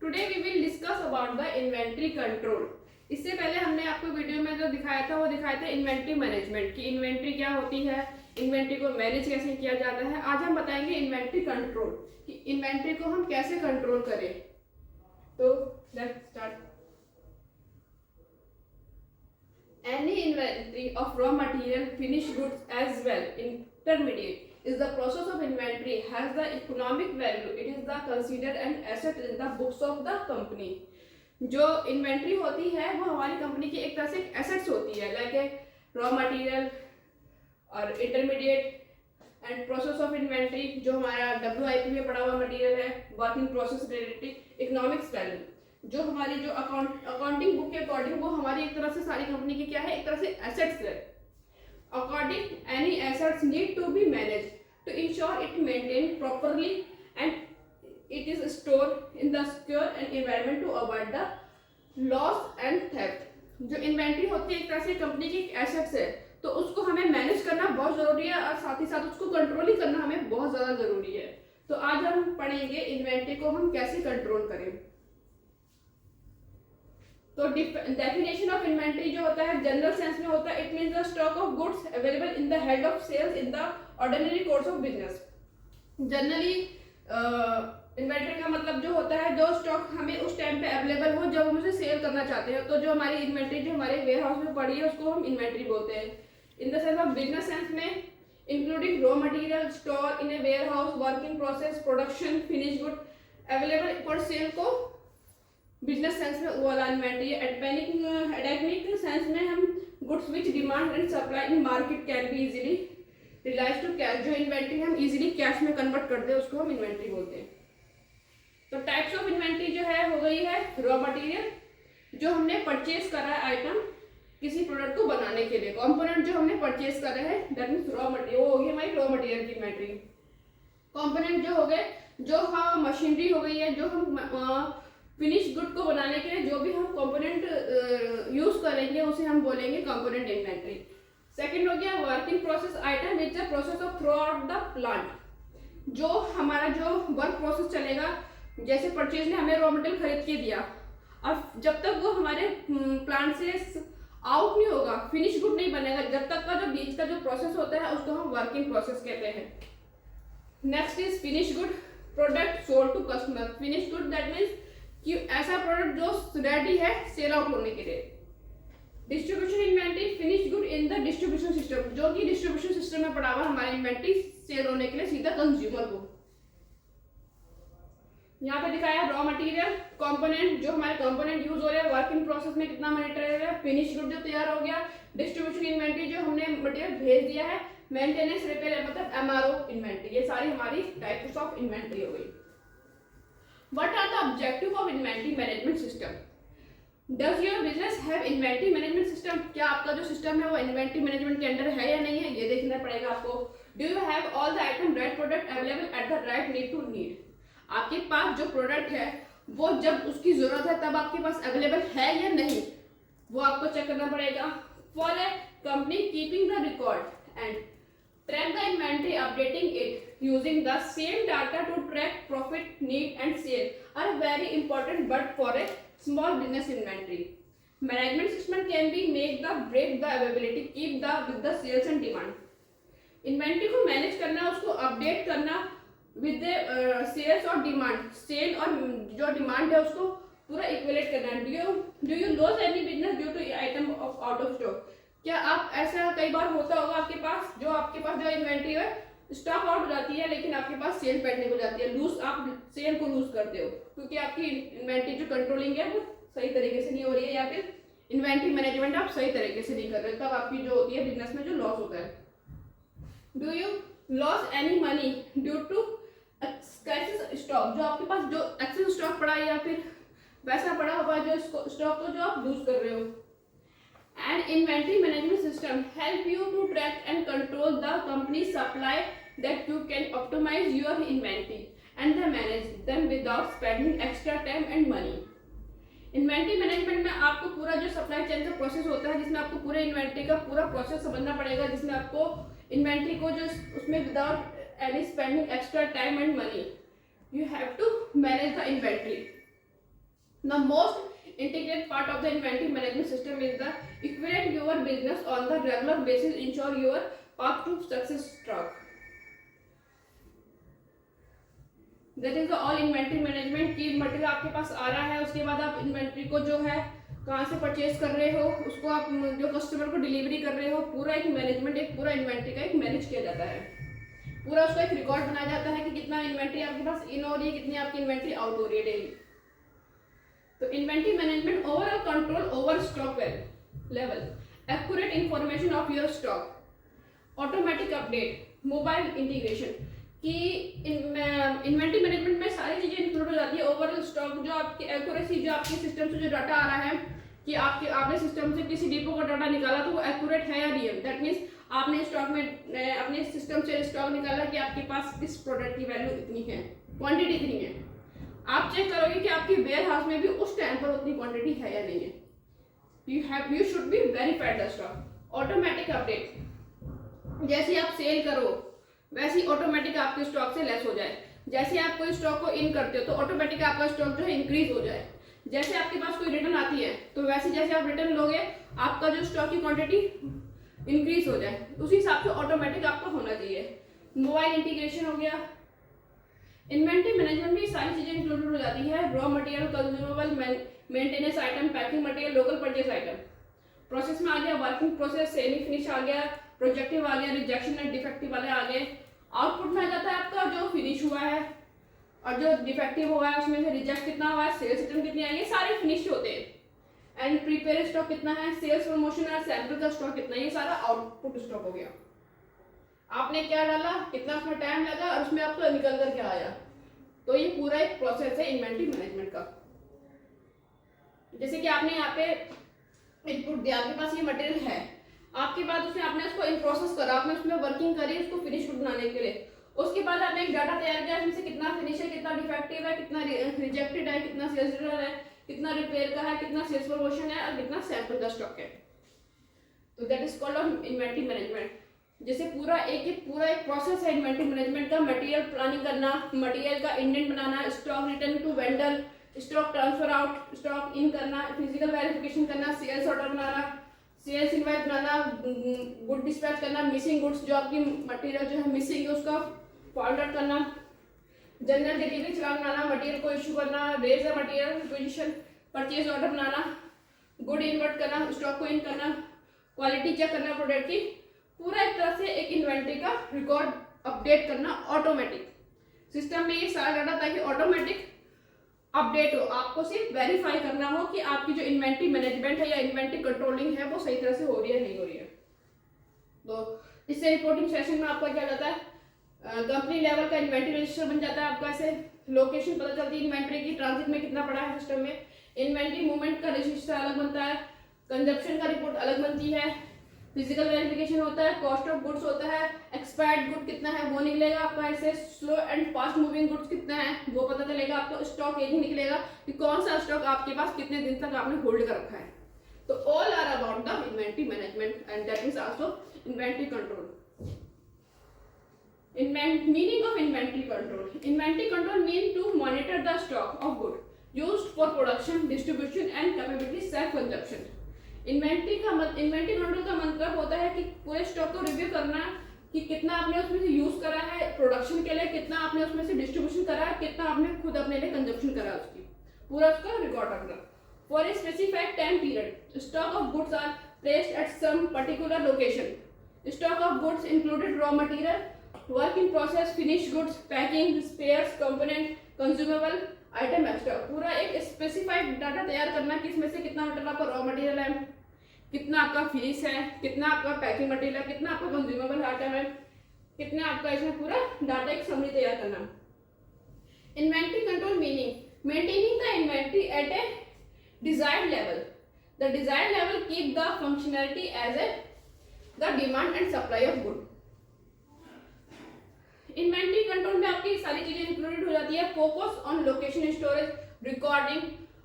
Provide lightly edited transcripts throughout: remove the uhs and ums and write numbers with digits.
Today we will discuss about the inventory control. इससे पहले हमने आपको वीडियो में जो दिखाया था वो दिखाया था इन्वेंट्री मैनेजमेंट की इन्वेंट्री क्या होती है, इन्वेंट्री को मैनेज कैसे किया जाता है। आज हम बताएंगे इन्वेंट्री कंट्रोल कि इन्वेंट्री को हम कैसे कंट्रोल करें। तो let's start. Any inventory of raw material, finished goods as well, intermediate is the process of inventory has the economic value. It is the considered an asset in the books of the company. जो inventory होती है वो हमारी company की एक तरह से assets होती है, लाइक रॉ मटेरियल और intermediate and process of inventory जो हमारा WIP में पड़ा हुआ मटेरियल है, working process related economics value जो हमारी जो अकाउंटिंग बुक के अकॉर्डिंग वो हमारी एक तरह से सारी कंपनी की क्या है, एक तरह से एसेट्स है। According any assets need to be manage to ensure it maintain properly and it is store in the secure and environment to avoid the loss and theft. जो इन्वेंट्री होती है एक तरह से कंपनी की एसेट्स है, तो उसको हमें मैनेज करना बहुत जरूरी है और साथ ही साथ उसको कंट्रोल ही करना हमें बहुत ज्यादा जरूरी है। तो आज हम पढ़ेंगे इन्वेंट्री को हम कैसे कंट्रोल करें। तो डेफिनेशन ऑफ इन्वेंट्री जो होता है जनरल सेंस में होता है, it means the stock of goods available in the head of sales in the ordinary course of business. Generally inventory का मतलब जो होता है जो स्टॉक हमें उस टाइम पे अवेलेबल हो जब हम उसे सेल करना चाहते हैं। तो जो हमारी इन्वेंट्री जो हमारे वेयर हाउस में पड़ी है उसको हम इन्वेंट्री बोलते हैं। In the sense of business sense में including raw material store in a warehouse, working process, production, finish good available for sale को बिजनेस सेंस में वो वाला इन्वेंट्री है। एकेडमिक सेंस में हम goods which demand and supply in market can be easily realise to cash. जो inventory हम easily cash में कन्वर्ट करते हैं उसको हम इन्वेंट्री बोलते हैं। तो टाइप्स ऑफ इन्वेंट्री जो है हो गई है रॉ मटेरियल, जो हमने परचेज करा है आइटम किसी प्रोडक्ट को बनाने के लिए, कंपोनेंट जो हमने परचेज करा है दैट मींस रॉ मटेरियल, वो हो गई हमारी रॉ मटेरियल की इन्वेंट्री। कंपोनेंट जो हो गए, जो हम मशीनरी हो गई है, जो हम फिनिश गुड को बनाने के लिए जो भी हम कंपोनेंट यूज करेंगे उसे हम बोलेंगे कंपोनेंट इन्वेंट्री। सेकंड हो गया working process item which the process of through out the plant. जो हमारा जो वर्क प्रोसेस चलेगा, जैसे परचेज ने हमें रॉ मटेरियल खरीद के दिया और जब तक वो हमारे प्लांट से आउट नहीं होगा, फिनिश गुड नहीं बनेगा, जब तक का जो बीच का जो प्रोसेस होता है उसको हम वर्किंग प्रोसेस कहते हैं। Next is finish good product sold to customer. Finish good that means कि ऐसा प्रोडक्ट जो रेडी है सेल आउट होने के लिए। Distribution inventory finish good in the distribution system, जो कि डिस्ट्रीब्यूशन सिस्टम में पड़ा हुआ हमारी इन्वेंट्री सेल होने के लिए सीधा कंज्यूमर को। यहाँ पे दिखाया है रॉ मटेरियल कंपोनेंट, जो हमारे कंपोनेंट यूज हो रहे हैं, वर्किंग प्रोसेस में कितना मटेरियल है, फिनिश गुड जो तैयार हो गया, डिस्ट्रीब्यूशन इन्वेंट्री जो हमने मटेरियल भेज दिया है, मेंटेनेंस रिपेयर मतलब MRO इन्वेंट्री। ये सारी हमारी टाइप्स ऑफ इन्वेंट्री हो गई। What are the objective of inventory management system? Does your business have inventory management system? क्या आपका जो सिस्टम है वो इन्वेंट्री मैनेजमेंट के अंडर है या नहीं है, ये देखना पड़ेगा आपको। Do you have all the item right product available at the right need to need? आपके पास जो प्रोडक्ट है वो जब उसकी जरूरत है तब आपके पास अवेलेबल है या नहीं, वो आपको चेक करना पड़ेगा। For a company keeping the record and track the inventory, updating it using the same data to track profit, need and sale are very important but for a small business inventory. Management system can be make the break the availability, keep the with the sales and demand. Inventory को manage करना, उसको update करना with sales और demand, sale और जो demand है उसको पूरा इक्वलेट करना। Do you loss any business due to item of out of stock? क्या आप ऐसा कई बार होता होगा आपके पास जो इन्वेंट्री है स्टॉक आउट हो जाती है लेकिन आपके पास सेल पेंडिंग हो जाती है, लूज आप सेल को लूज करते हो क्योंकि आपकी इन्वेंट्री जो कंट्रोलिंग है वो सही तरीके से नहीं हो रही है या फिर इन्वेंट्री मैनेजमेंट आप सही तरीके से नहीं कर रहे, तब आपकी जो होती है बिजनेस में जो लॉस होता है। Do you loss any money due to excess stock? जो आपके पास जो एक्सेस स्टॉक पड़ा है या फिर वैसा पड़ा हुआ जो स्टॉक को जो आप लूज कर रहे हो। An inventory management system help you to track and control the company's supply that you can optimize your inventory and then manage them without spending extra time and money. Inventory management में आपको पूरा जो supply chain का process होता है जिसमें आपको पूरे इन्वेंट्री का पूरा प्रोसेस समझना पड़ेगा, जिसमें आपको इन्वेंट्री को जो उसमें without any spending extra time and money you have to manage the inventory. The most integrated part of the inventory management system is the evaluate your business on the regular basis, ensure your path to success track. That is the all inventory management की material आपके पास आ रहा है, उसके बाद आप inventory को जो है कहाँ से परचेज कर रहे हो, उसको आप जो कस्टमर को डिलीवरी कर रहे हो, पूरा एक मैनेजमेंट, एक पूरा इन्वेंट्री का एक मैनेज किया जाता है। पूरा उसका एक रिकॉर्ड बनाया जाता है कि कितना इन्वेंट्री आपके पास इन हो रही है, कितनी आपकी इन्वेंट्री आउट हो रही है डेली। तो inventory management overall control over stock level, accurate information of your stock, automatic update, mobile integration कि इन्वेंट्री मैनेजमेंट में सारी चीजें इंक्लूड हो जाती है। ओवरऑल स्टॉक जो आपकी एक्यूरेसी, जो आपके सिस्टम से जो डाटा आ रहा है कि आपने सिस्टम से किसी डिपो का डाटा निकाला तो वो एक्यूरेट है या नहीं है। दैट मीन्स आपने स्टॉक में अपने सिस्टम से स्टॉक निकाला कि आपके पास इस प्रोडक्ट की वैल्यू इतनी है, क्वांटिटी इतनी है। आप चेक करोगे कि आपकी वेयर हाउस में भी उस टाइम पर उतनी क्वांटिटी है या नहीं है। You should be verified the stock. Automatic update, जैसे आप सेल करो वैसे ही ऑटोमेटिक आपके स्टॉक से लेस हो जाए। जैसे आप कोई स्टॉक को इन करते हो तो ऑटोमेटिक आपका स्टॉक जो है इंक्रीज हो जाए। जैसे आपके पास कोई रिटर्न आती है तो वैसे जैसे आप रिटर्न लोगे आपका जो स्टॉक की क्वांटिटी इंक्रीज हो जाए, उसी हिसाब से ऑटोमेटिक आपका होना चाहिए। मोबाइल इंटीग्रेशन हो गया। इन्वेंट्री मैनेजमेंट में सारी चीजें इंक्लूडेड हो जाती है। Raw material, consumable, maintenance item, packing material, local purchase item. Process में आ गया वर्किंग प्रोसेस, सेमी फिनिश आ गया, प्रोजेक्टिव आ गया, रिजेक्शन एंड डिफेक्टिव वाले आ गए। आउटपुट में आ जाता है आपका जो फिनिश हुआ है और जो डिफेक्टिव हुआ है उसमें से रिजेक्ट कितना हुआ है, सेल्स रिटर्न कितनी आई है, सारे फिनिश होते हैं। एंड प्रीपेयर स्टॉक कितना है, सेल्स प्रमोशन और सैंपल का स्टॉक कितना है, ये सारा आउटपुट स्टॉक हो गया। आपने क्या डाला, कितना उसमें टाइम लगा और उसमें आपको निकल कर क्या आया। तो ये पूरा एक प्रोसेस है इन्वेंट्री मैनेजमेंट का। जैसे कि आपने यहाँ पे इनपुट दिया, आपके पास ये मटेरियल है, आपके बाद उसमें आपने उसको इन प्रोसेस करा, आपने उसमें वर्किंग करी उसको फिनिश गुड बनाने के लिए। उसके बाद आपने एक डाटा तैयार किया इसमें से कितना फिनिश है, कितना डिफेक्टिव है, कितना रिजेक्टेड है, कितना सेल्स रिटर्न है, कितना रिपेयर का है, कितना सेल्स प्रमोशन है और कितना सैंपल का स्टॉक है। तो that is called inventory management. जैसे पूरा एक प्रोसेस है इन्वेंट्री मैनेजमेंट का। मटेरियल प्लानिंग करना, मटेरियल का इंडेंट बनाना, stock return to vendor, stock transfer out, stock in करना, फिजिकल वेरिफिकेशन करना, सेल्स ऑर्डर बनाना, सेल्स इनवाइस बनाना, गुड डिस्पैच करना, मिसिंग गुड्स जो आपकी मटेरियल जो है मिसिंग है उसका फाइंड आउट करना, जनरल डिलीवरी चालान बनाना, मटेरियल को इशू करना, raise the material requisition, purchase order banana, good invert करना, स्टॉक को इन करना, क्वालिटी चेक करना प्रोडक्ट की। पूरा एक तरह से एक इन्वेंट्री का रिकॉर्ड अपडेट करना ऑटोमेटिक सिस्टम में, ये सारा डाटा ताकि ऑटोमेटिक अपडेट हो। आपको सिर्फ वेरीफाई करना हो कि आपकी जो इन्वेंट्री मैनेजमेंट है या इन्वेंट्री कंट्रोलिंग है वो सही तरह से हो रही है नहीं हो रही है। तो इससे रिपोर्टिंग सेशन में आपका क्या जाता है, कंपनी लेवल का इन्वेंट्री रजिस्टर बन जाता है आपका। ऐसे लोकेशन पता चलती है इन्वेंट्री की, ट्रांजिट में कितना पड़ा है सिस्टम में। इन्वेंट्री मूवमेंट का रजिस्टर अलग बनता है, कंजप्शन का रिपोर्ट अलग बनती है, फिजिकल वेरिफिकेशन होता है, कॉस्ट ऑफ गुड्स होता है, एक्सपायर्ड गुड कितना है वो निकलेगा आपका। ऐसे slow and fast moving goods कितना है वो पता चलेगा आपको। स्टॉक एज निकलेगा कि कौन सा स्टॉक आपके पास कितने दिन तक आपने होल्ड कर रखा है। तो all are about the inventory management and that is also inventory control. Meaning of inventory control. Inventory control means to monitor the stock of good used for production, distribution and capability self consumption. Inventory control का मतलब होता है कि पूरे stock को review करना कि कितना आपने उसमें से यूज करा है प्रोडक्शन के लिए, कितना आपने उसमें से डिस्ट्रीब्यूशन करा है, कितना आपने खुद अपने लिए कंजप्शन करा है, उसकी पूरा उसका रिकॉर्ड रखना। For a specified time period stock of goods are placed at some particular location. Stock of goods included raw material, work in process, finish goods, packing, spares, component, consumable item extra. पूरा एक specified data तैयार करना कि इसमें से कितना material आपका raw material है, कितना आपका फिनिश है, कितना आपका पैकिंग मटेरियल है, कितना आपका कंज्यूमेबल आइटम है, कितना आपका इसमें पूरा डाटा एक समरी तैयार करना। Inventory control meaning maintaining the inventory at a desired level. The desired level keep the functionality as a the demand and supply of good. Inventory control में आपकी सारी चीजें इंक्लूडेड हो जाती है। Focus on location, storage, recording,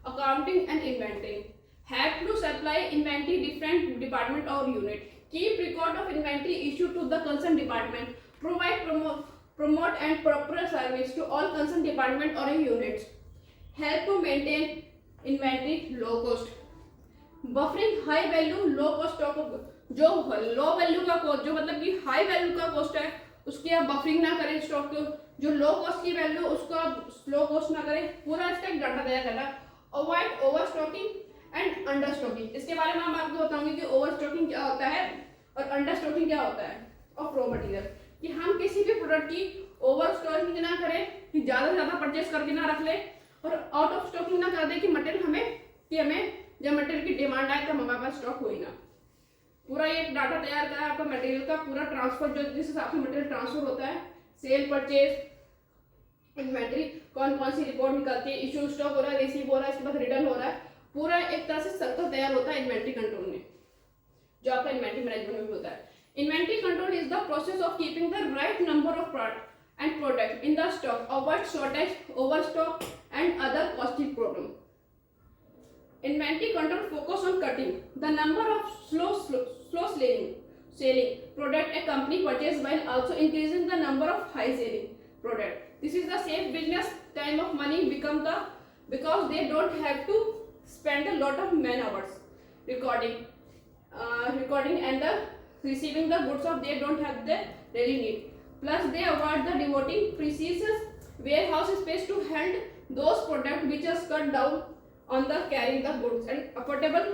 accounting and inventory. Have to supply inventory different department or unit. Keep record of inventory issued to the concerned department. Provide promote and proper service to all concerned department or units. Help to maintain inventory low cost, buffering high value low cost stock, जो low value का cost, जो मतलब कि high value का cost है उसकी आप buffering ना करें स्टॉक को, जो लो कॉस्ट की वैल्यू उसको आप स्लो कॉस्ट ना करें, पूरा इसका एक डाटा तैयार करना। Avoid over stocking and under stocking, इसके बारे में मैं आपको बताऊंगी कि ओवर स्टॉकिंग क्या होता है और अंडर स्टॉकिंग क्या होता है ऑफ रॉ मटेरियल, कि हम किसी भी प्रोडक्ट की ओवर स्टॉकिंग ना करें कि ज्यादा से ज्यादा परचेस करके ना रख ले, और आउट ऑफ स्टॉकिंग ना कर दे कि मटेरियल हमें जब मटेरियल की डिमांड आए तब हमारे पास स्टॉक हो ही ना। पूरा ये डाटा तैयार करा है आपका मटेरियल का पूरा ट्रांसफर, जो जिस हिसाब से मटेरियल ट्रांसफर होता है, सेल परचेज इन्वेंट्री कौन कौन सी रिपोर्ट निकलती है, इशू स्टॉक हो रहा है, रिसीव हो रहा है, इसके बाद रिटर्न हो रहा है, पूरा एक तरह से सर्कल तैयार होता है इन्वेंट्री कंट्रोल में, जो आपका इन्वेंट्री मैनेजमेंट में भी होता है। Inventory control is the process of keeping the right number of product and product in the stock, avoid shortage, over stock and other costing problem. Inventory control focus on cutting the number of slow selling product a company purchase while also increasing the number of high selling product. This is the safe business, time of money because they don't have to spend a lot of man hours recording and the receiving the goods of they don't have the really need. Plus they avoid the devoting precious warehouse space to hand those products which is cut down on the carrying the goods and affordable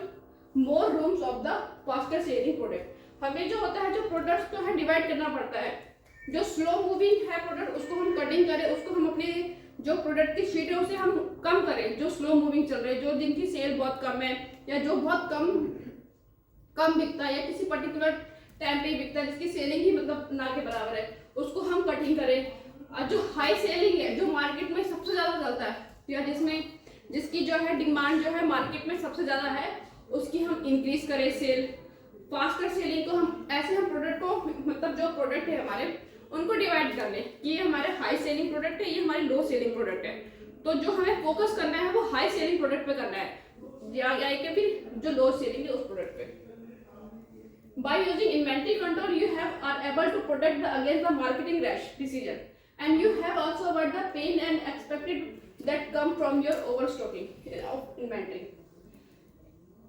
more rooms of the faster selling product. हमें जो होता है जो products तो है divide करना पड़ता है, जो स्लो मूविंग है प्रोडक्ट उसको हम कटिंग करें, उसको हम अपने जो प्रोडक्ट की शीट है उसे हम कम करें, जो स्लो मूविंग चल रहे हैं, जो जिनकी सेल बहुत कम है या जो बहुत कम बिकता है या किसी पर्टिकुलर टाइम पे बिकता है जिसकी सेलिंग ही मतलब ना के बराबर है, उसको हम कटिंग करें। और जो हाई सेलिंग है जो मार्केट में सबसे ज्यादा चलता है या जिसकी जो है डिमांड जो है मार्केट में सबसे ज्यादा है उसकी हम इंक्रीज करें सेल। फास्टर सेलिंग को हम ऐसे हम प्रोडक्ट को मतलब जो प्रोडक्ट है हमारे उनको डिवाइड कर लें कि ये हमारे हाई सेलिंग प्रोडक्ट है, ये हमारे लो सेलिंग प्रोडक्ट है, तो जो हमें फोकस करना है वो हाई सेलिंग प्रोडक्ट पे करना है या कि फिर जो लो सेलिंग है उस प्रोडक्ट पे। By using inventory control you have are able to protect the against the marketing rash decision and you have also avoid the pain and expected that come from your overstocking of inventory.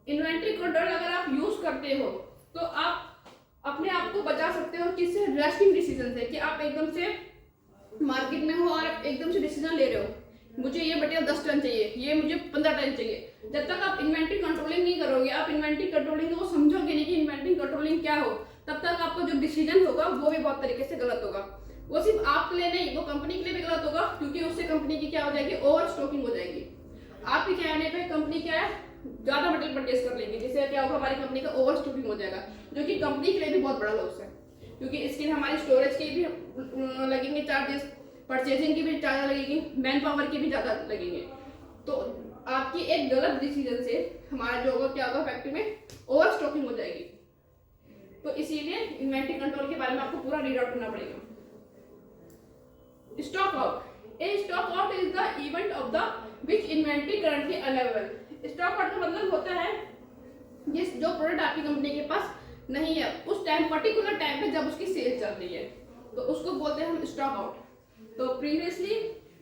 Inventory control अगर आप use करते हो तो आप अपने आप को बचा सकते हो किससे, रैशिंग डिसीजन से, कि आप एकदम से मार्केट में हो और आप एकदम से डिसीजन ले रहे हो मुझे ये मटेरियल 10 टन चाहिए, ये मुझे 15 टन चाहिए। जब तक आप इन्वेंट्री कंट्रोलिंग नहीं करोगे, आप इन्वेंट्री कंट्रोलिंग को समझोगे नहीं कि इन्वेंट्री कंट्रोलिंग क्या हो, तब तक आपका जो डिसीजन होगा वो भी बहुत तरीके से गलत होगा। वो सिर्फ आपके लिए नहीं, वो कंपनी के लिए भी गलत होगा, क्योंकि उससे कंपनी की क्या हो जाएगी, ओवर स्टॉकिंग हो जाएगी। आपके कहने पे कंपनी क्या है, ज्यादा मटेरियल परचेस कर लेगी, जिससे क्या होगा, हमारी कंपनी का ओवर स्टॉकिंग हो जाएगा, जो कि कंपनी के लिए भी बहुत बड़ा लॉस है, क्योंकि इसके लिए हमारी स्टोरेज के भी लगेंगे चार्जेस, परचेजिंग की भी ज्यादा लगेगी, मैन पावर की भी ज्यादा लगेंगे। तो आपकी एक गलत डिसीजन से हमारा जो होगा क्या होगा, फैक्ट्री में ओवर स्टॉकिंग हो जाएगी। तो इसीलिए इन्वेंट्री कंट्रोल के बारे में आपको पूरा रीड आउट करना पड़ेगा। Stock out. A stock out is the event of the which inventory currently available. Stock out का मतलब होता है जो प्रोडक्ट आपकी कंपनी के पास नहीं है उस टाइम पर्टिकुलर टाइम पे जब उसकी सेल चल रही है, तो उसको बोलते हैं हम स्टॉक आउट। तो previously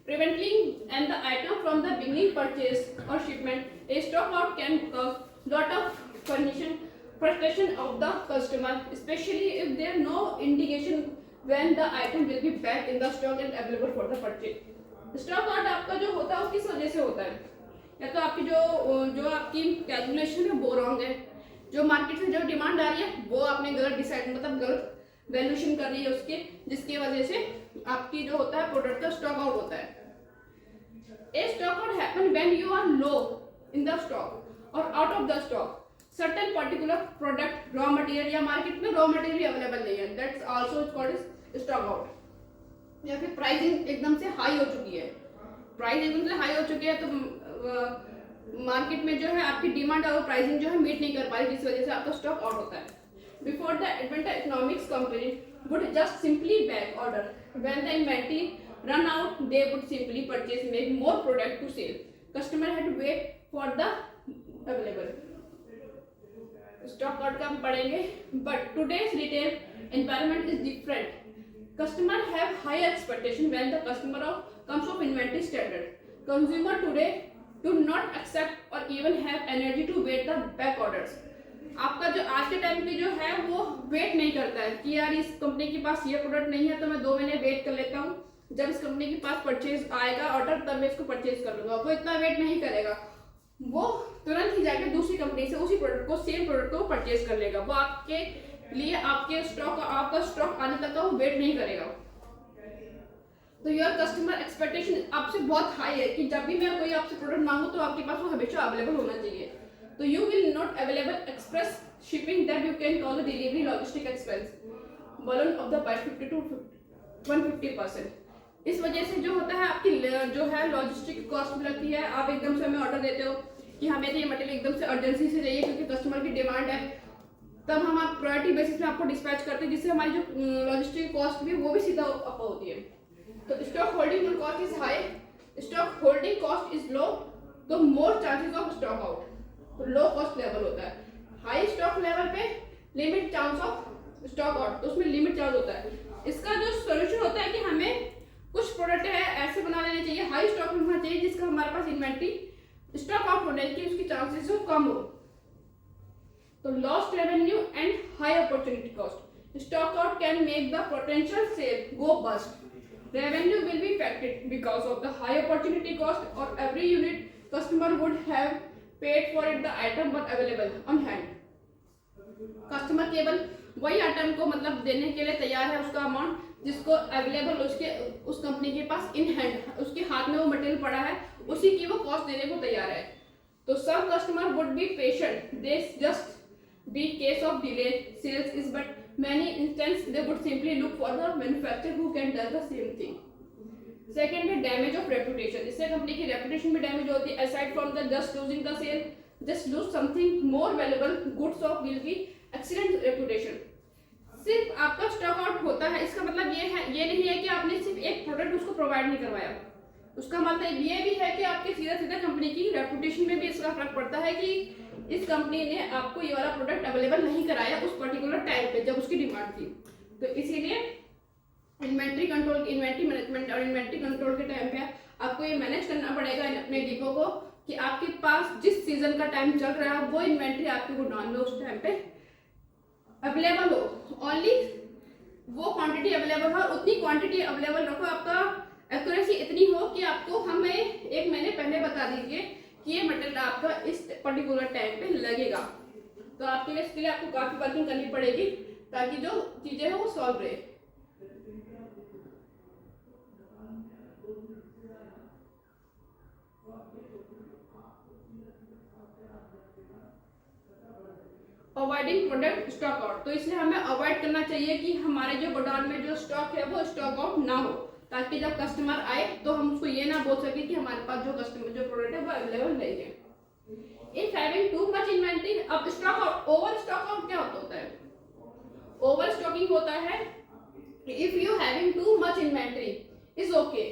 preventing and the item from the beginning purchase or shipment, a stock out can cause lot of frustration of the customer, especially if there no indication when the item will be back in the stock and available for the purchase. Stock out आपका जो होता है वो किस वजह से होता है, या तो आपकी जो आपकी कैलकुलेशन है वो रॉन्ग है, जो मार्केट से जो डिमांड आ रही है वो आपने गलत डिसाइड मतलब गलत वैल्यूएशन कर रही है उसके, जिसकी वजह से आपकी जो होता है प्रोडक्ट का स्टॉक आउट होता है। A stock out happen when you are low in the stock or out of the stock certain particular product raw material या मार्केट में रॉ मटेरियल अवेलेबल नहीं है, that's also called stock out. या फिर pricing एकदम से high हो चुकी है, प्राइस एकदम से हाई हो चुकी है तो मार्केट में जो है आपकी डिमांड और प्राइसिंग जो है मीट नहीं कर पा रही, जिस वजह से आपका स्टॉक आउट होता है। Before the advent economics company would just simply back order, when the inventory run out they would simply purchase make more product to sell, customer had to wait for the available. Stock out का हम पढ़ेंगे, but today's retail environment is different. Customer have high expectation when the customer comes of inventory standard. Consumer today do not accept or even have energy to wait the back orders. आपका जो आज के time पे जो है वो wait नहीं करता है कि यार इस कंपनी के पास ये प्रोडक्ट नहीं है तो मैं 2 महीने वेट कर लेता हूँ, जब इस कंपनी के पास परचेज आएगा ऑर्डर तब मैं इसको परचेज कर लूंगा। वो इतना वेट नहीं करेगा, वो तुरंत ही जाकर दूसरी कंपनी से उसी प्रोडक्ट को, सेम प्रोडक्ट को परचेज कर लेगा। वो आपके लिए आपका स्टॉक आने तक का वो वेट नहीं करेगा। तो योर कस्टमर एक्सपेक्टेशन आपसे बहुत हाई है कि जब भी मैं कोई आपसे प्रोडक्ट मांगू तो आपके पास वो हमेशा अवेलेबल होना चाहिए। तो you will not available express shipping that you can call the delivery logistic expense burden of the by 50 to 150%। इस वजह से जो होता है आपकी जो है लॉजिस्टिक कॉस्ट भी लगती है। आप एकदम से हमें ऑर्डर देते हो कि हमें तो ये मटेरियल एकदम से अर्जेंसी से चाहिए क्योंकि कस्टमर की डिमांड है, तब हम आप प्रायोरिटी बेसिस में आपको डिस्पैच करते हैं, जिससे हमारी जो लॉजिस्टिक कॉस्ट भी वो भी सीधा अप होती है। तो stock holding cost is high, stock holding cost is low, तो more chances of stock out. तो लो कॉस्ट लेवल होता है, हाई स्टॉक लेवल पे limit chance of stock out, तो उसमें लिमिट चांस होता है। इसका जो सोल्यूशन होता है कि हमें कुछ प्रोडक्ट है ऐसे बना लेने चाहिए, हाई स्टॉक में होना चाहिए जिसका हमारे पास इन्वेंट्री स्टॉक आउट होने की उसकी चांसेस जो कम हो। तो lost revenue and high opportunity cost, stock out can make the potential sale go bust, revenue will be affected because of the high opportunity cost or every unit customer would have paid for it the item but available on hand। Customer केवल वही item को मतलब देने के लिए तैयार है, उसका अमाउंट जिसको अवेलेबल उस कंपनी के पास इन हैंड, उसके हाथ में वो मटेरियल पड़ा है, उसी की वो कॉस्ट देने को तैयार है। तो some customer would be patient, they just be case of delay sales is but many instances they would simply look for the manufacturer who can do the same thing। Second है damage of reputation, इससे company की reputation भी damage होती है। aside from the just losing the sale, just lose something more valuable goods of will be excellent reputation। सिर्फ आपका stock out होता है इसका मतलब ये नहीं है कि आपने सिर्फ एक प्रोडक्ट उसको प्रोवाइड नहीं करवाया, उसका मतलब ये भी है कि आपके सीधा सीधा कंपनी की रेपुटेशन में भी इसका फर्क पड़ता है कि इस कंपनी ने आपको ये वाला प्रोडक्ट अवेलेबल नहीं कराया उस पर्टिकुलर टाइम पे जब उसकी डिमांड थी। तो इसीलिए इन्वेंट्री मैनेजमेंट और इन्वेंट्री कंट्रोल के टाइम पे आपको ये मैनेज करना पड़ेगा अपने डिपो को कि आपके पास जिस सीजन का टाइम चल रहा है वो इन्वेंट्री आपके गोडाउन में उस टाइम पे अवेलेबल हो, ओनली वो क्वांटिटी अवेलेबल हो, उतनी क्वांटिटी अवेलेबल रखो। आपका एक्यूरेसी इतनी हो कि आपको हमें 1 महीने पहले बता दीजिए कि ये मटेरियल आपका इस पर्टिकुलर टाइम पे लगेगा। तो आपके लिए इसके लिए आपको काफी वर्किंग करनी पड़ेगी ताकि जो चीजें हैं वो सॉल्व रहे। अवॉइडिंग प्रोडक्ट स्टॉक आउट, तो इसलिए हमें अवॉइड करना चाहिए कि हमारे जो गोडाउन में जो स्टॉक है वो स्टॉक आउट ना हो, ताकि जब कस्टमर आए तो हम उसको ये ना बोल सके कि हमारे पास जो प्रोडक्ट है वो अवेलेबल नहीं है। If having too much inventory, अब stock out, over stock out क्या होता है? ओवर स्टॉकिंग होता है if you having too much inventory is okay,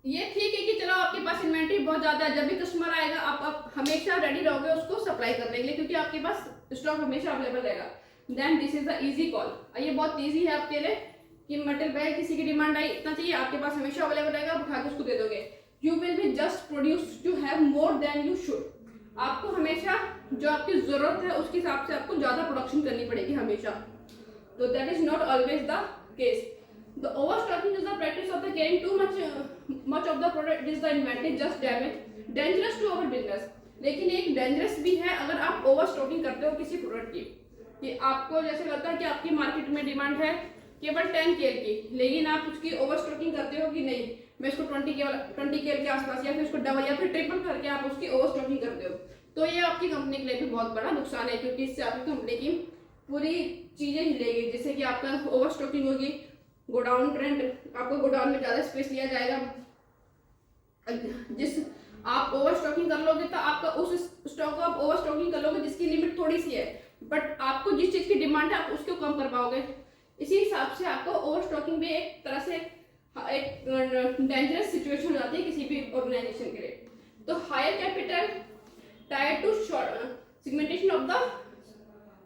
ये ठीक है कि चलो आपके पास इन्वेंटरी बहुत ज्यादा है, जब भी कस्टमर आएगा आप हमेशा रेडी रहोगे उसको सप्लाई करने के लिए क्योंकि आपके पास स्टॉक हमेशा अवेलेबल रहेगा। Then this is the easy call, ये बहुत इजी है आपके लिए कि मटेरियल भाई किसी की डिमांड आई इतना चाहिए, आपके पास हमेशा अवेलेबल रहेगा, आप उठा के उसको दे दोगे। You will be just produce to have more than you should, आपको हमेशा जो आपकी जरूरत है उसके हिसाब से आपको ज्यादा प्रोडक्शन करनी पड़ेगी हमेशा। तो that is not always the case. The overstocking is the practice of the carrying too much of the product is the inventory just dangerous to our business. लेकिन एक डेंजरस भी है अगर आप ओवरस्टॉकिंग करते हो किसी प्रोडक्ट की, कि आपको जैसे लगता है कि आपकी मार्केट में डिमांड है केवल 10 KL की, लेकिन आप उसकी ओवरस्टॉकिंग करते हो कि नहीं मैं इसको 20 KL के आसपास या फिर उसको डबल या फिर ट्रिपल करके आप उसकी ओवरस्टॉकिंग करते हो, तो ये आपकी कंपनी के लिए भी बहुत बड़ा नुकसान है क्योंकि इससे आपकी कंपनी की पूरी चीजें हिलेगी। जैसे कि आपका ओवरस्टॉकिंग होगी, गोडाउन रेंट, आपको गोडाउन में ज्यादा स्पेस लिया जाएगा, जिस आप ओवरस्टॉकिंग कर लोगे तो आपका उस स्टॉक को आप ओवरस्टॉकिंग कर लोगे जिसकी लिमिट थोड़ी सी है, बट आपको जिस चीज की डिमांड है आप उसको कम कर पाओगे। इसी हिसाब से आपको ओवरस्टॉकिंग भी एक तरह से एक डेंजरस सिचुएशन हो जाती है किसी भी ऑर्गेनाइजेशन के लिए। तो higher capital tied to segmentation of the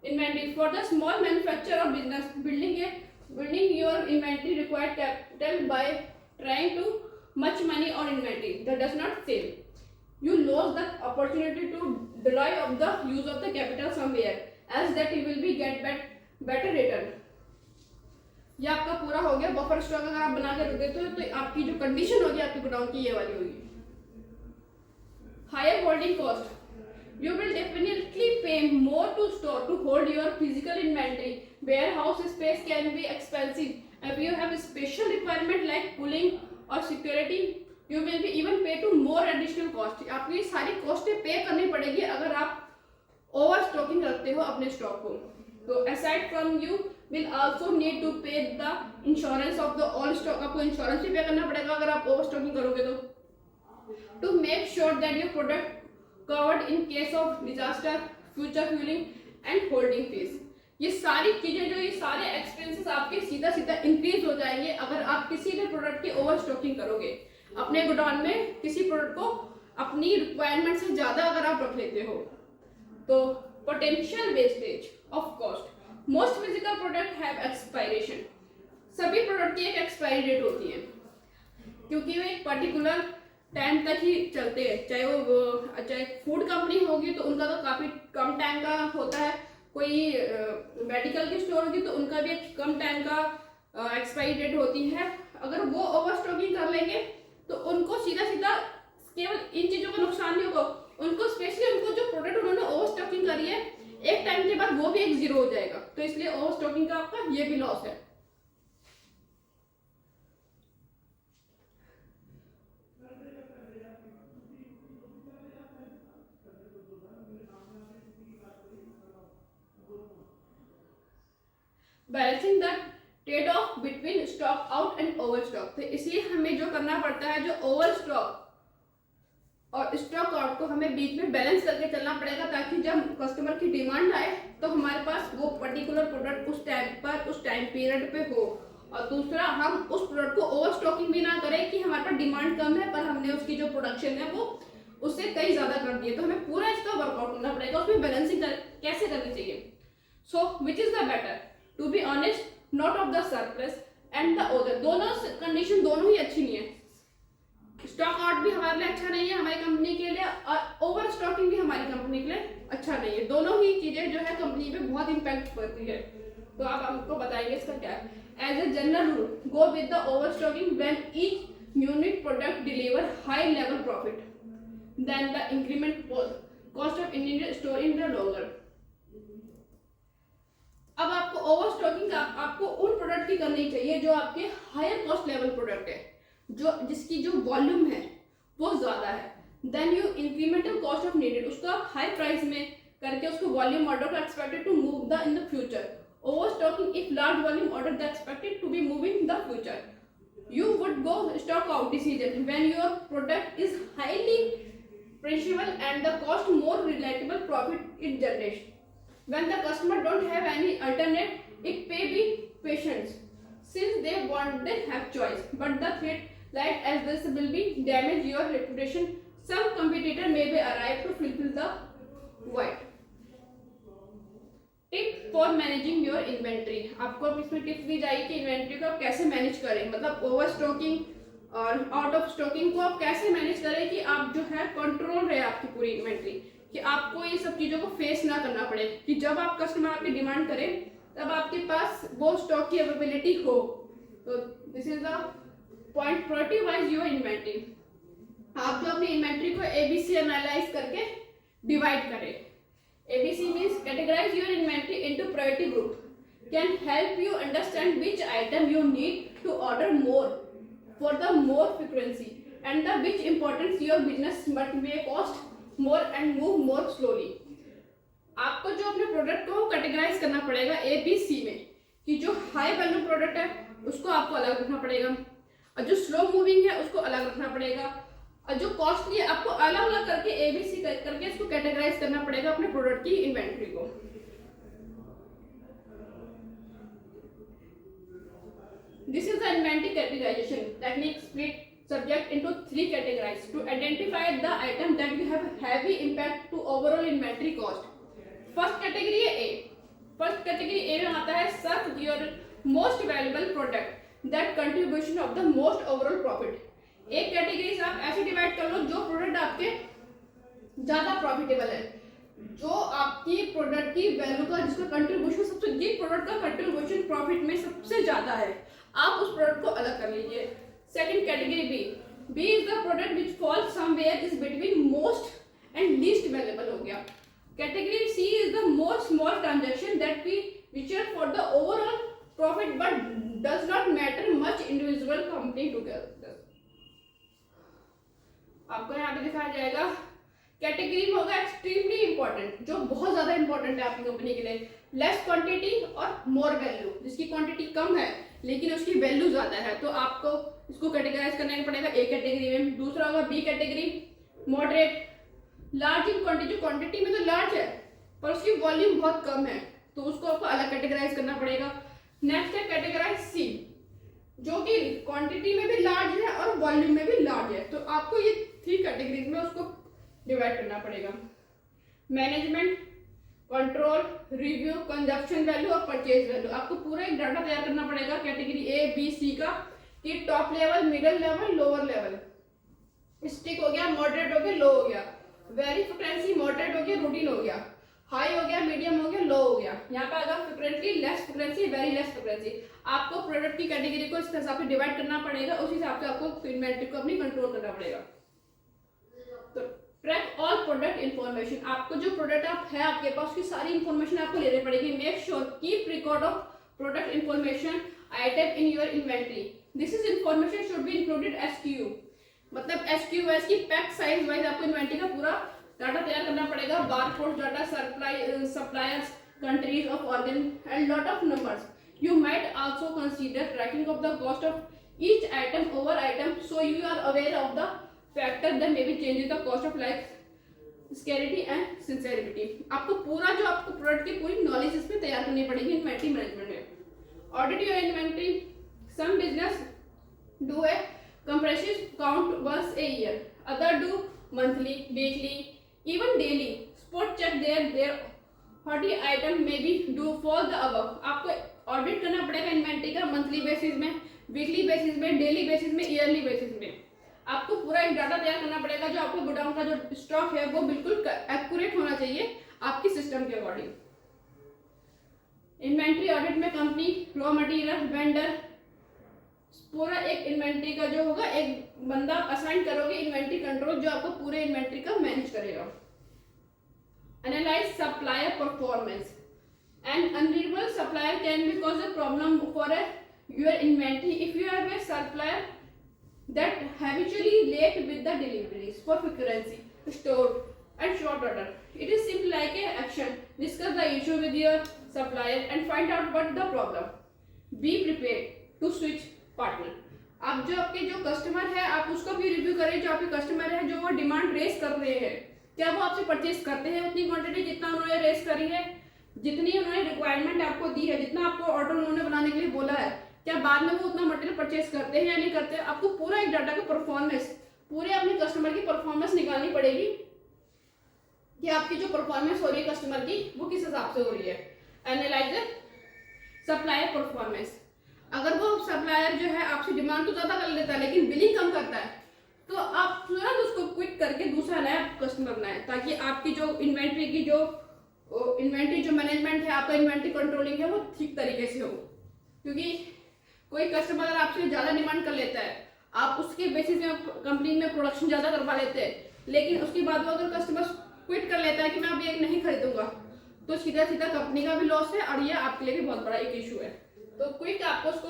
inventory for the small manufacturer of business, building your inventory required capital by trying too much money और inventory that does not sell. you lose the opportunity to derive of the use of the capital somewhere as that you will be get better return. ये आपका पूरा हो गया. Buffer stock अगर आप बना के रख देते हो तो आपकी जो कंडीशन होगी आपके गोडाउन की ये वाली होगी. Higher holding cost. You will definitely pay more to store to hold your physical inventory. Warehouse space can be expensive. If you have a special requirement like cooling or security, you will be even pay to more additional cost. आपको ये सारी कॉस्टें पे करनी पड़ेगी अगर आप over stocking रखते हो अपने स्टॉक को. तो aside from you will also need to pay the insurance of the all stock. आपको इंश्योरेंस भी पे करना पड़ेगा अगर आप ओवर स्टॉकिंग करोगे तो. To make sure that your product covered in case of disaster, future fueling and holding fees. ये सारी चीजें जो ये सारे एक्सपेंसेस आपके सीधा सीधा इंक्रीज हो जाएंगे अगर आप किसी भी प्रोडक्ट की ओवर स्टॉकिंग करोगे. अपने गोडाउन में किसी प्रोडक्ट को अपनी रिक्वायरमेंट से ज्यादा अगर आप रख लेते हो तो potential wastage of cost. Most physical product have expiration. सभी प्रोडक्ट की एक एक्सपायरी डेट होती है क्योंकि वो एक पर्टिकुलर टाइम तक ही चलते हैं. चाहे फूड कंपनी होगी तो उनका तो काफी कम टाइम का होता है. कोई मेडिकल की स्टोर होगी तो उनका भी एक कम टाइम का एक्सपायरी डेट होती है. अगर वो ओवर स्टॉकिंग कर लेंगे तो उनको सीधा सीधा केवल इन चीजों का नुकसान नहीं होगा. उनको स्पेशली उनको जो प्रोडक्ट उन्होंने ओवर स्टॉकिंग करी है एक टाइम के बाद वो भी एक जीरो हो जाएगा. तो इसलिए ओवर स्टॉकिंग का आपका ये भी लॉस है. Balancing the trade off between stock out and over stock. तो इसलिए हमें जो करना पड़ता है जो ओवर स्टॉक और स्टॉक आउट को हमें बीच में बैलेंस करके चलना पड़ेगा ताकि जब कस्टमर की डिमांड आए तो हमारे पास वो पर्टिकुलर प्रोडक्ट उस टाइम पर उस टाइम पीरियड पे हो. और दूसरा हम उस प्रोडक्ट को ओवर स्टॉकिंग भी ना करें कि हमारे पास डिमांड कम है पर हमने उसकी जो प्रोडक्शन है वो उससे कई ज्यादा कर दिए. तो हमें पूरा इसका वर्कआउट करना पड़ेगा उसमें बैलेंसिंग कैसे करनी चाहिए. So which is the better to be honest not of the surplus and the other. दोनों कंडीशन दोनों ही अच्छी नहीं है. स्टॉक आउट भी हमारे लिए अच्छा नहीं है हमारी कंपनी के लिए और ओवर स्टॉकिंग भी हमारी कंपनी के लिए अच्छा नहीं है. दोनों ही चीजें जो है कंपनी पे बहुत इंपैक्ट करती है. तो आप हमको बताएंगे इसका क्या है. As a general rule go with the over stocking when each unit product deliver high level profit then the increment cost of Indian store in the longer. अब आपको ओवर स्टॉकिंग आपको उन प्रोडक्ट की करनी चाहिए जो आपके हायर कॉस्ट लेवल प्रोडक्ट है जो जिसकी जो वॉल्यूम है वो ज्यादा है. Then you incremental cost of needed उसको आप हाई प्राइस में करके उसको वॉल्यूम ऑर्डर को expected to move the in the future. Over stocking if large volume order the expected to be move in the future. You would go stock out decision when your product is highly perishable and the cost more relatable profit it generates. When the customer don't have any alternate, it may be patience since they have choice. But the threat like as this will be damage your reputation. Some competitor may be arrive to fulfill the void. Tip for managing your inventory. आपको अब इसमें tips दी जाएगी कि inventory को आप कैसे manage करें. मतलब ओवर स्टॉकिंग और आउट ऑफ स्टॉकिंग को आप कैसे मैनेज करें कि आप जो है कंट्रोल रहे आपकी पूरी इन्वेंट्री कि आपको ये सब चीजों को फेस ना करना पड़े कि जब आप कस्टमर आपकी डिमांड करें तब आपके पास वो स्टॉक की अवेलेबिलिटी हो. तो this is the point priority your inventory. आप जो अपनी इन्वेंट्री को एबीसी एनालाइज करके डिवाइड करें. ABC means categorise your inventory into priority group. Can help you understand which item you need to order more for the more frequency and the which importance your business but may cost more and move more slowly. आपको जो अपने product को categorise करना पड़ेगा A B C में कि जो high value product है उसको आपको अलग रखना पड़ेगा और जो स्लो मूविंग है उसको अलग रखना पड़ेगा और जो कॉस्टली है आपको अलग अलग करके ए बी सी करके इसको कैटेगराइज करना पड़ेगा अपने प्रोडक्ट की इन्वेंट्री को. This is the inventory categorization technique split subject into 3 categories to identify the item that will have heavy impact to overall inventory cost. First category है A. First category A में आता है serve your most valuable product that contribution of the most overall profit. एक category से आप ऐसे divide कर लो जो प्रोडक्ट आपके ज्यादा प्रॉफिटेबल है, जो आपकी प्रोडक्ट की वैल्यू का जिसका कंट्रीब्यूशन सबसे, ये प्रोडक्ट का कंट्रीब्यूशन प्रॉफिट में सबसे ज्यादा है, आप उस प्रोडक्ट को अलग कर लीजिए। Second category B, B is the product which falls somewhere is between most and least valuable हो गया। Category C is the more small transaction that we which are for the overall profit but does not matter much individual company together. आपको यहाँ पे दिखाया जाएगा category में होगा extremely important, जो बहुत ज्यादा इंपॉर्टेंट है आपकी कंपनी के लिए, लेस क्वांटिटी और मोर वैल्यू, जिसकी क्वांटिटी कम है लेकिन उसकी वैल्यू ज्यादा है, तो आपको इसको कैटेगराइज करने पड़ेगा ए कैटेगरी में। दूसरा होगा B category, moderate, large in quantity, जो क्वांटिटी में तो लार्ज है पर उसकी वॉल्यूम बहुत कम है, तो उसको आपको अलग कैटेगराइज करना पड़ेगा। नेक्स्ट है कैटेगराइज सी, जो कि क्वांटिटी में भी लार्ज है और वॉल्यूम में भी लार्ज है, तो आपको ये 3 कैटेगरीज में उसको डिवाइड करना पड़ेगा। Management, control, review, consumption value और परचेज वैल्यू, आपको पूरा एक डाटा तैयार करना पड़ेगा कैटेगरी ए बी सी का, कि top level, middle level, lower level, stick हो गया, मॉडरेट हो गया, लो हो गया, वेरी फ्रिक्वेंसी, मॉडरेट हो गया, रूटीन हो गया, हाई हो गया, मीडियम हो गया, लो हो गया। यहाँ पे अगर frequently, less frequency, very less frequency, आपको प्रोडक्ट की कैटेगरी को इस हिसाब से डिवाइड करना पड़ेगा, उस हिसाब से आपको इन्वेंटरी को अपनी कंट्रोल करना पड़ेगा। तो ट्रैक ऑल प्रोडक्ट इन्फॉर्मेशन, आपको जो प्रोडक्ट आप है आपके पास उसकी सारी इन्फॉर्मेशन आपको लेनी पड़ेगी। Make sure keep record of product information item in your inventory, this is information should be included SKU, मतलब SKU की पैक साइज वाइज आपको इन्वेंटरी का पूरा डाटा तैयार करना पड़ेगा। Barcode data, suppliers, countries of organ and lot of numbers. You might also consider tracking of the cost of each item over item, so you are aware of the factor that may be changing the cost of like scarcity and sincerity। आपको पूरा जो आपको product की पूरी knowledge इसमें तैयार करनी पड़ेगी इन्वेंटरी मैनेजमेंट में। Audit your inventory, some business do a comprehensive count once a year, other do monthly, weekly, even daily, spot check their 40 item may be do for the above। आपको audit करना पड़ेगा inventory का monthly basis में, weekly basis में, daily basis में, yearly basis में। आपको पूरा एक डाटा तैयार करना पड़ेगा, जो आपके गोडाउन का जो स्टॉक है वो बिल्कुल एक्यूरेट होना चाहिए आपकी सिस्टम के अकॉर्डिंग। इन्वेंटरी ऑडिट में कंपनी, रॉ मटेरियल, वेंडर, पूरा एक इन्वेंटरी का जो होगा एक बंदा असाइन करोगे इन्वेंटरी कंट्रोल, जो आपको पूरे इन्वेंटरी का मैनेज करेगा। Analyse supplier performance, an unreliable supplier can be cause a problem for your inventory if you have a supplier that habitually late with the deliveries for frequency, stored and short order. It is simple like a action, discuss the issue with your supplier and find out what the problem, be prepared to switch partner। आप जो आपके जो customer है आप उसको भी review करें, जो आपके कस्टमर है जो वो डिमांड रेस कर रहे हैं, क्या वो आपसे परचेस करते हैं उतनी क्वांटिटी जितना उन्होंने रेस करी है, जितनी उन्होंने रिक्वायरमेंट आपको दी है, जितना आपको ऑर्डर उन्होंने बनाने के लिए बोला है, क्या बाद में वो उतना मटेरियल परचेस करते हैं या नहीं करते। आपको पूरा एक डाटा का परफॉर्मेंस, पूरे अपने कस्टमर की परफॉर्मेंस निकालनी पड़ेगी कि आपकी जो परफॉर्मेंस हो रही है कस्टमर की वो किस हिसाब से हो रही है। एनालाइज सप्लायर परफॉर्मेंस, अगर वो सप्लायर जो है आपसे डिमांड तो ज्यादा कर लेता है लेकिन बिलिंग कम करता है, तो आप तुरंत उसको क्विट करके दूसरा नया कस्टमर बनाए, ताकि आपकी जो इन्वेंट्री की जो मैनेजमेंट है, आपका इन्वेंट्री कंट्रोलिंग है वो ठीक तरीके से हो। क्योंकि कोई कस्टमर अगर आपसे ज्यादा डिमांड कर लेता है, आप उसके बेसिस में कंपनी में प्रोडक्शन ज्यादा करवा लेते हैं, लेकिन उसके बाद वो अगर कस्टमर क्विट कर लेता है कि मैं अभी एक नहीं खरीदूंगा, तो सीधा सीधा कंपनी का भी लॉस है और ये आपके लिए भी बहुत बड़ा एक इशू है। तो क्विक आपको उसको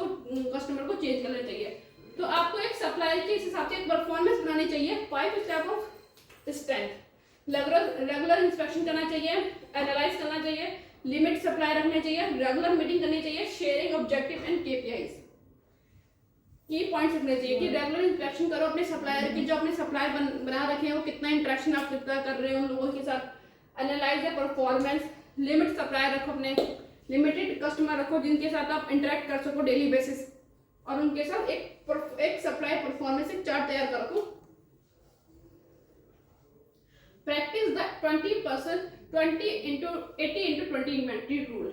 कस्टमर को चेंज करना चाहिए। तो आपको एक सप्लायर के हिसाब से एक परफॉर्मेंस बनानी चाहिए। 5 step of strength, regular inspection करना चाहिए, एनालाइज करना चाहिए, लिमिट सप्लाई रखने चाहिए, रेगुलर मीटिंग करनी चाहिए, शेयरिंग ऑब्जेक्टिव एंड KPIs, की पॉइंट्स रखने चाहिए कि रेगुलर इंस्पेक्शन करो अपने सप्लायर की, जो अपने सप्लायर बना रखे हैं वो कितना इंटरेक्शन आप कितना कर रहे हो उन लोगों के साथ। Analyse the performance, limit supplier रखो, अपने लिमिटेड कस्टमर रखो जिनके साथ आप इंटरेक्ट कर सको डेली बेसिस, और उनके साथ एक सप्लाई परफॉर्मेंस एक चार्ट तैयार कर रखो। Practice the 20 into 20 inventory rule.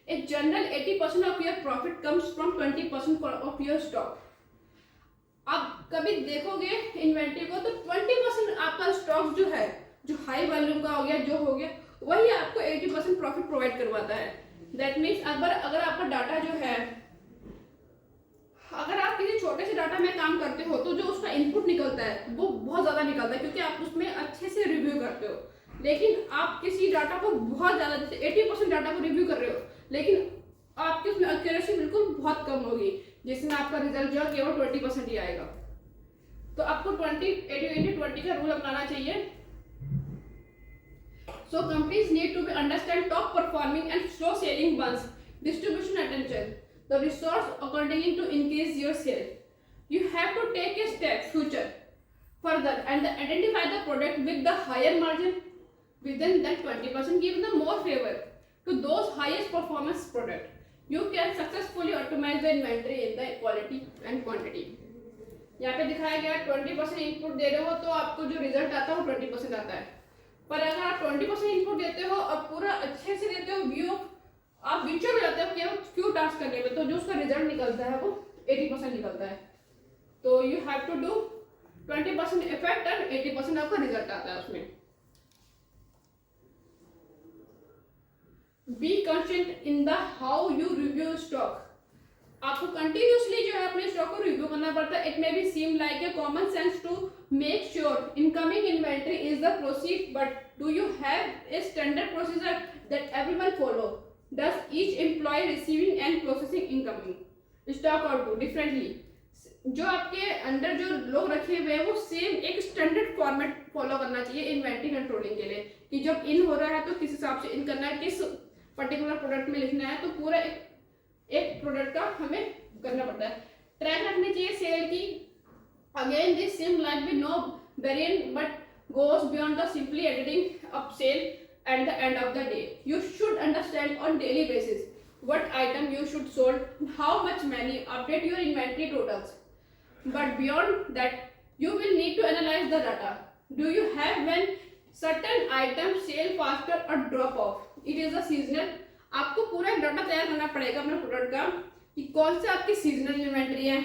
A general 80% of your profit comes from 20% of your stock। आप कभी देखोगे इन्वेंटरी को तो 20% आपका स्टॉक जो है जो हाई वॉल्यूम का हो गया, जो हो गया, वही आपको 80% प्रॉफिट प्रोवाइड करवाता है। दैट मीन्स अगर आपका डाटा जो है, अगर आप किसी छोटे से डाटा में काम करते हो तो जो उसका इनपुट निकलता है वो बहुत ज़्यादा निकलता है, क्योंकि आप उसमें अच्छे से रिव्यू करते हो। लेकिन आप किसी डाटा को बहुत ज़्यादा, जैसे 80% डाटा को रिव्यू कर रहे हो, लेकिन आपकी उसमें एक्यूरेसी बिल्कुल बहुत कम होगी, जिसमें आपका रिजल्ट जो है केवल 20% ही आएगा। तो आपको 20-80-20 का रूल अपनाना चाहिए। So companies need to understand top performing and slow selling ones, distribution attention, the resource accordingly to increase your sale. You have to take a step future further and identify the product with the higher margin within that 20%, give the more favor to those highest performance product. You can successfully optimize the inventory in the quality and quantity. यहाँ पे दिखाया गया 20% input दे रहे हो तो आपको जो result आता है वो 20% आता है। पर अगर आप 20% इनपुट देते हो और पूरा अच्छे से देते हो, व्यू आप विचुअल हो जाते हो केवल क्यू टास्क करने में, तो जो उसका रिजल्ट निकलता है वो 80% निकलता है। तो you have to do 20% effect and 80% आपका रिजल्ट आता है उसमें। Be constant in the how you review stock. आपको कंटिन्यूसली जो है अपने स्टॉक को रिव्यू करना पड़ता है। It may be seem like a common sense to make sure incoming inventory is the proceed, but do you have a standard procedure that everyone follow? Does each employ receiving and processing incoming stock out to differently? जो आपके under जो लोग रखे हुए हैं वो same एक standard format follow करना चाहिए इन्वेंटरी कंट्रोलिंग के लिए, कि जब इन हो रहा है तो किस हिसाब से इन करना है, किस पर्टिकुलर प्रोडक्ट में लिखना है, तो पूरा एक प्रोडक्ट का हमें करना पड़ता है। ट्रैक रखनी चाहिए सेल की। Again this same like be no variant but goes beyond the simply editing up sale at the end of the day. You should understand on daily basis what item you should sold, how much money, update your inventory totals. But beyond that, you will need to analyze the data. Do you have when certain items sell faster or drop off? It is a seasonal. आपको पूरा एक data तैयार करना पड़ेगा अपने product का, कि कौन से आपकी सीजनल इन्वेंट्री है,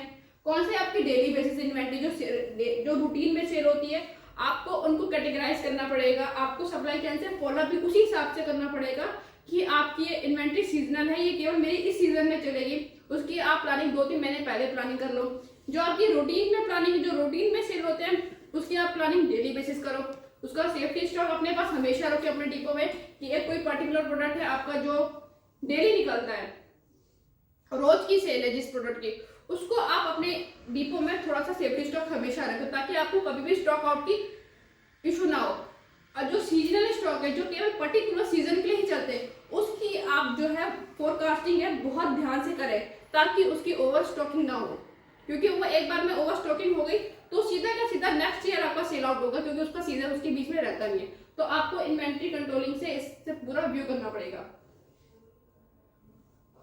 कौन से आपकी डेली बेसिस इन्वेंट्री जो रूटीन में सेल होती है, आपको उनको कैटेगराइज करना पड़ेगा। आपको सप्लाई चेन से फॉलो भी उसी हिसाब से करना पड़ेगा कि आपकी ये इन्वेंट्री सीजनल है, ये केवल मेरी इस सीजन में चलेगी। उसकी आप प्लानिंग 2-3 महीने पहले प्लानिंग कर लो। जो आपकी रूटीन में प्लानिंग, जो रूटीन में सेल होते हैं, उसकी आप प्लानिंग डेली बेसिस करो। उसका सेफ्टी स्टॉक अपने पास हमेशा रखो अपने डिपो में, कि एक कोई पर्टिकुलर प्रोडक्ट है आपका जो डेली निकलता है, रोज की सेल है जिस प्रोडक्ट की, उसको आप अपने डिपो में थोड़ा सा सेफ्टी स्टॉक हमेशा रखें, ताकि आपको कभी भी स्टॉक आउट की इशू ना हो। और जो सीजनल स्टॉक है, जो केवल पर्टिकुलर सीजन के लिए ही चलते हैं, उसकी आप जो है फोरकास्टिंग है बहुत ध्यान से करें, ताकि उसकी ओवर स्टॉकिंग ना हो। क्योंकि वो एक बार में ओवर स्टॉकिंग हो गई तो सीधा का सीधा नेक्स्ट ईयर आपका सेल आउट होगा, क्योंकि उसका सीजन उसके बीच में रहता नहीं है। तो आपको इन्वेंट्री कंट्रोलिंग से इससे पूरा व्यू करना पड़ेगा।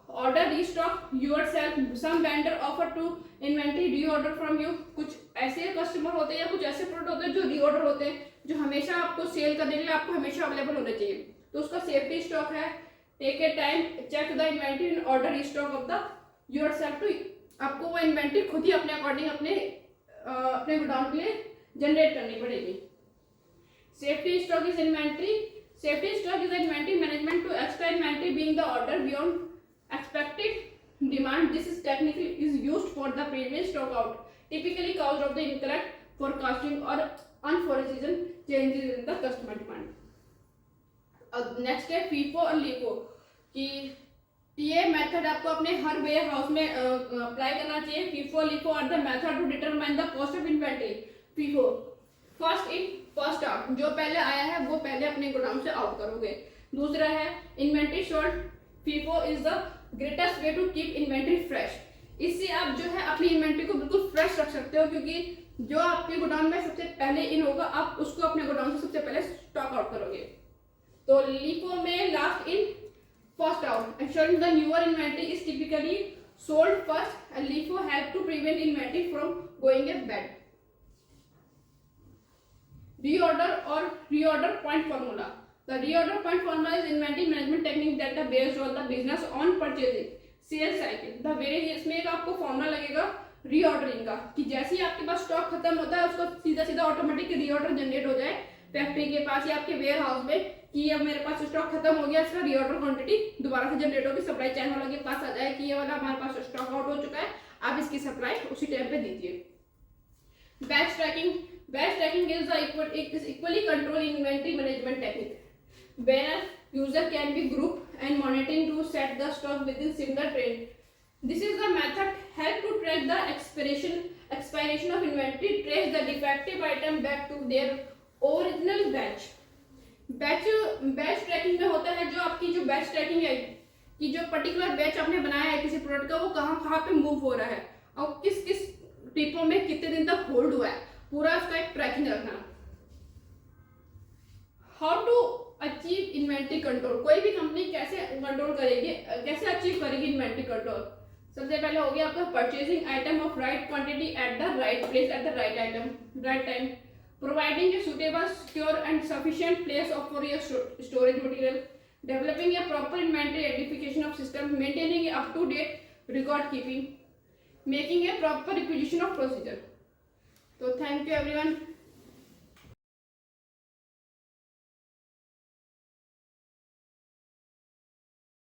Order restock yourself. Some vendor offer to inventory reorder from you. कुछ ऐसे कस्टमर होते हैं या कुछ ऐसे प्रोडक्ट होते हैं जो रीऑर्डर होते हैं, जो हमेशा आपको सेल करने के लिए आपको हमेशा अवेलेबल होने चाहिए, तो उसका सेफ्टी स्टॉक है। Take a time, check the inventory and order restock of the yourself to. आपको वो इन्वेंट्री खुद ही अपने अकॉर्डिंग अपने गोडाउन के लिए जनरेट करनी पड़ेगी। Safety stock is inventory. Safety stock is inventory management to extra inventory being the order beyond expected demand. This is technically is used for the previous stock out, typically caused of the incorrect forecasting or unforeseen changes in the customer demand. Next है FIFO और LIFO, कि ये method आपको अपने हर ware house में apply करना चाहिए। FIFO LIFO are the method to determine the cost of inventory. FIFO first in first out, जो पहले आया है वो पहले अपने गोडाउन से आउट करोगे। दूसरा है inventory short. FIFO is the greatest way to keep inventory fresh. इससे आप जो है अपनी इन्वेंट्री को बिल्कुल फ्रेश रख सकते हो, क्योंकि जो आपके गोडाउन में सबसे पहले इन होगा आप उसको अपने गोडाउन से सबसे पहले स्टॉक आउट करोगे। तो LIFO में last in first out, ensuring the newer inventory is typically sold first, and LIFO help to prevent inventory from going bad. Reorder or reorder point formula. The reorder point formula is inventory management technique that are based on the business on purchasing sales cycle. The various इसमें एक आपको formula लगेगा reordering का, कि जैसे ही आपके पास stock खत्म होता है उसको सीधा सीधा ऑटोमेटिक रीऑर्डर जनरेट हो जाए, फैक्ट्री के पास या आपके वेयर हाउस में कि अब मेरे पास स्टॉक खत्म हो गया, इसका रीऑर्डर क्वांटिटी दोबारा से जनरेट होगी, सप्लाई चैन वालों के पास आ जाए कि ये वाला हमारे पास स्टॉक आउट हो चुका है, आप इसकी सप्लाई उसी टाइम पे दीजिए। Batch tracking is equally control inventory management technique where user can be group and monitoring to set the stock with in similar trend. This is the method help to track the expiration of inventory, trace the defective item back to their original batch. Batch tracking में होता है जो आपकी जो batch trekking है कि जो particular batch आपने बनाया है किसी प्रोडक्ट का वो कहाँ पे मूव हो रहा है और किस किस डिपो में कितने दिन तक होल्ड हुआ है, पूरा उसका एक ट्रैकिंग रखना। How to achieve inventory control, कोई भी कंपनी कैसे कंट्रोल करेगी, कैसे अचीव करेगी इन्वेंट्री कंट्रोल। सबसे पहले हो गया आपका purchasing item of right quantity at the right place at the right time, providing a suitable secure and sufficient place of for your storage material, developing a proper inventory identification of system, maintaining a up to date record keeping, making a proper requisition of procedure. तो thank you everyone.